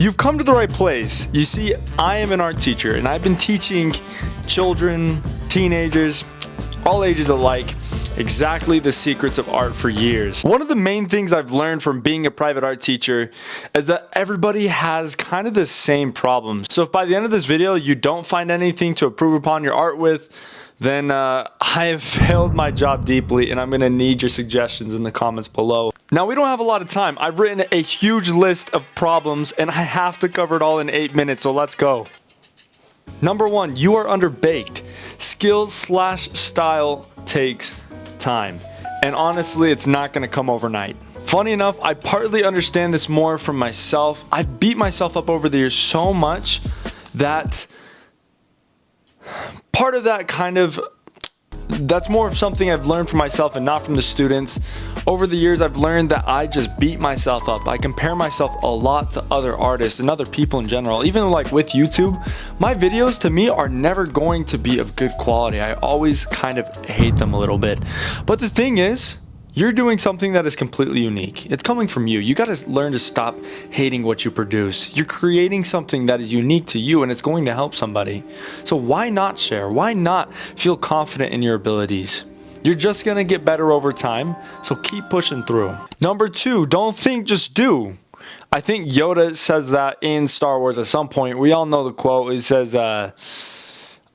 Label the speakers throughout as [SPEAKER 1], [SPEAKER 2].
[SPEAKER 1] You've come to the right place. You see, I am an art teacher, and I've been teaching children, teenagers, all ages alike, exactly the secrets of art for years. One of the main things I've learned from being a private art teacher is that everybody has kind of the same problems. So if by the end of this video you don't find anything to improve upon your art with, then I have failed my job deeply, and I'm gonna need your suggestions in the comments below. Now, we don't have a lot of time. I've written a huge list of problems, and I have to cover it all in 8 minutes, so let's go. Number 1, you are underbaked. Skills/style takes time, and honestly, it's not gonna come overnight. Funny enough, I partly understand this more from myself. I've beat myself up over the years so much that part of that that's more of something I've learned from myself and not from the students. Over the years, I've learned that I just beat myself up. I compare myself a lot to other artists and other people in general. Even like with YouTube, my videos to me are never going to be of good quality. I always kind of hate them a little bit. But the thing is, you're doing something that is completely unique. It's coming from you. You gotta learn to stop hating what you produce. You're creating something that is unique to you, and it's going to help somebody. So why not share? Why not feel confident in your abilities? You're just gonna get better over time, so keep pushing through. Number 2, don't think, just do. I think Yoda says that in Star Wars at some point. We all know the quote. It says,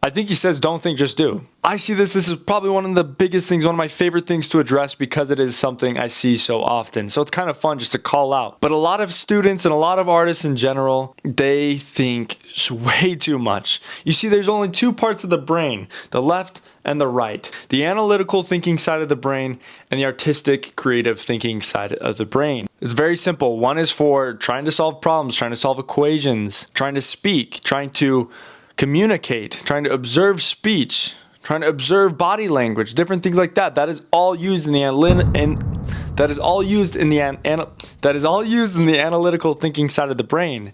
[SPEAKER 1] I think he says, don't think, just do. I see this is probably one of the biggest things, one of my favorite things to address, because it is something I see so often. So it's kind of fun just to call out. But a lot of students and a lot of artists in general, they think way too much. You see, there's only 2 parts of the brain, the left and the right. The analytical thinking side of the brain and the artistic, creative thinking side of the brain. It's very simple. One is for trying to solve problems, trying to solve equations, trying to speak, trying to communicate, trying to observe speech, trying to observe body language, different things like that. That is all used in the analytical thinking side of the brain.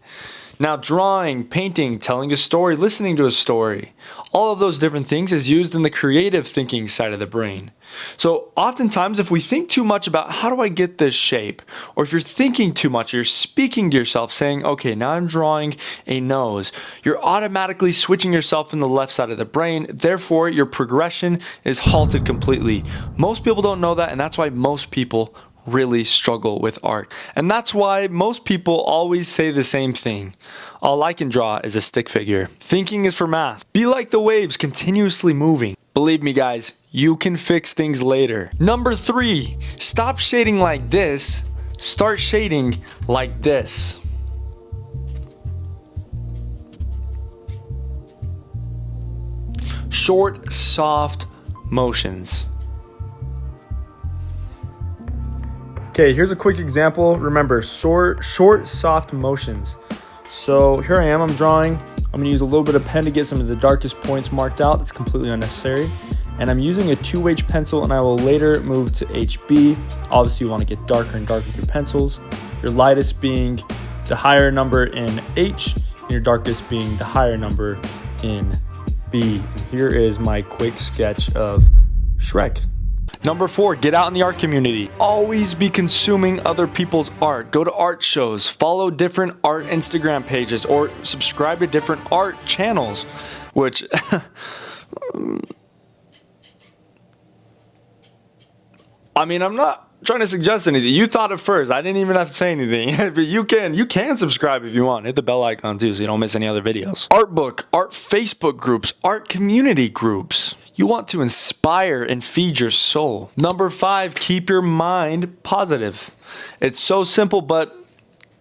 [SPEAKER 1] Now, drawing, painting, telling a story, listening to a story, all of those different things is used in the creative thinking side of the brain. So oftentimes, if we think too much about how do I get this shape, or if you're thinking too much, you're speaking to yourself saying, okay, now I'm drawing a nose, you're automatically switching yourself in the left side of the brain. Therefore, your progression is halted completely. Most people don't know that, and that's why most people really struggle with art. And that's why most people always say the same thing. All I can draw is a stick figure. Thinking is for math. Be like the waves, continuously moving. Believe me, guys, you can fix things later. Number 3, stop shading like this. Start shading like this. Short, soft motions. Okay, here's a quick example. Remember, short, soft motions. So here I am, I'm drawing. I'm gonna use a little bit of pen to get some of the darkest points marked out. That's completely unnecessary. And I'm using a 2H pencil, and I will later move to HB. Obviously, you wanna get darker and darker with your pencils. Your lightest being the higher number in H, and your darkest being the higher number in B. And here is my quick sketch of Shrek. Number 4, get out in the art community. Always be consuming other people's art. Go to art shows, follow different art Instagram pages, or subscribe to different art channels, which I mean, I'm not trying to suggest anything. You thought it first. I didn't even have to say anything. But you can subscribe if you want. Hit the bell icon too so you don't miss any other videos. Art book, art Facebook groups, art community groups. You want to inspire and feed your soul. Number 5, keep your mind positive. It's so simple, but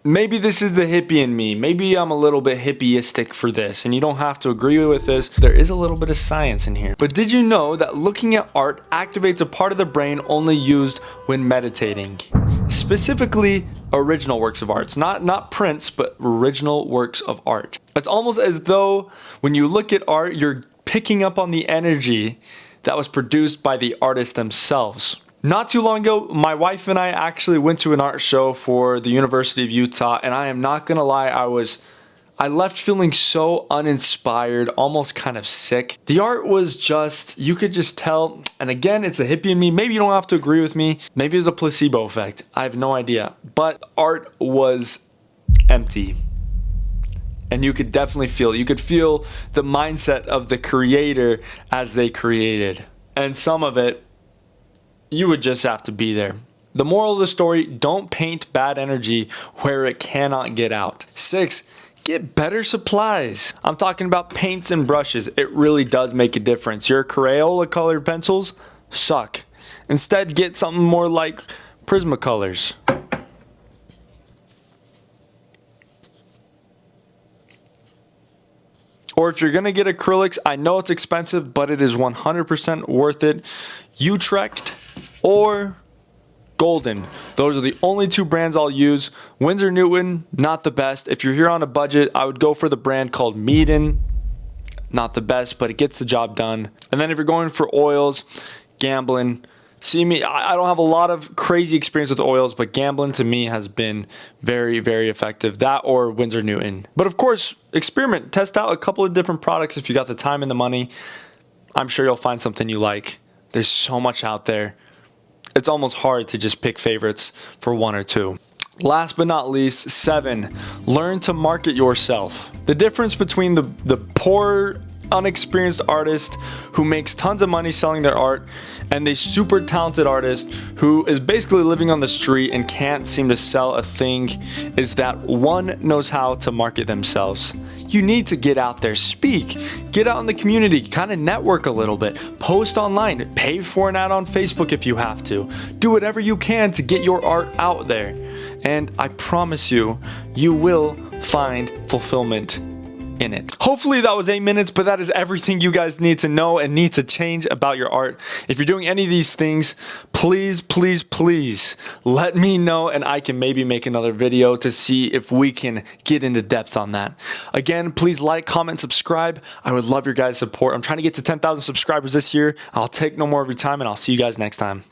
[SPEAKER 1] maybe this is the hippie in me. Maybe I'm a little bit hippieistic for this, and you don't have to agree with this. There is a little bit of science in here. But did you know that looking at art activates a part of the brain only used when meditating? Specifically, original works of art. Not prints, but original works of art. It's almost as though when you look at art, you're picking up on the energy that was produced by the artists themselves. Not too long ago, my wife and I actually went to an art show for the University of Utah, and I am not gonna lie, I left feeling so uninspired, almost kind of sick. The art was just, you could just tell, and again, it's a hippie in me. Maybe you don't have to agree with me. Maybe it was a placebo effect. I have no idea. But art was empty. And you could definitely feel it. You could feel the mindset of the creator as they created. And some of it, you would just have to be there. The moral of the story, don't paint bad energy where it cannot get out. 6, get better supplies. I'm talking about paints and brushes. It really does make a difference. Your Crayola colored pencils suck. Instead, get something more like Prismacolors. Or if you're gonna get acrylics, I know it's expensive, but it is 100% worth it. Utrecht or Golden. Those are the only 2 brands I'll use. Winsor Newton, not the best. If you're here on a budget, I would go for the brand called Meeden. Not the best, but it gets the job done. And then if you're going for oils, Gamblin. See me, I don't have a lot of crazy experience with oils, but Gamblin to me has been very, very effective. That or Winsor Newton. But of course, experiment, test out a couple of different products if you got the time and the money. I'm sure you'll find something you like. There's so much out there. It's almost hard to just pick favorites for 1 or 2. Last but not least, 7, learn to market yourself. The difference between the poor, unexperienced artist who makes tons of money selling their art and the super talented artist who is basically living on the street and can't seem to sell a thing is that one knows how to market themselves. You need to get out there, speak, get out in the community, kind of network a little bit, post online, pay for an ad on Facebook if you have to. Do whatever you can to get your art out there. And I promise you, you will find fulfillment in it. Hopefully that was 8 minutes, but that is everything you guys need to know and need to change about your art. If you're doing any of these things, please, please, please let me know and I can maybe make another video to see if we can get into depth on that. Again, please like, comment, subscribe. I would love your guys' support. I'm trying to get to 10,000 subscribers this year. I'll take no more of your time and I'll see you guys next time.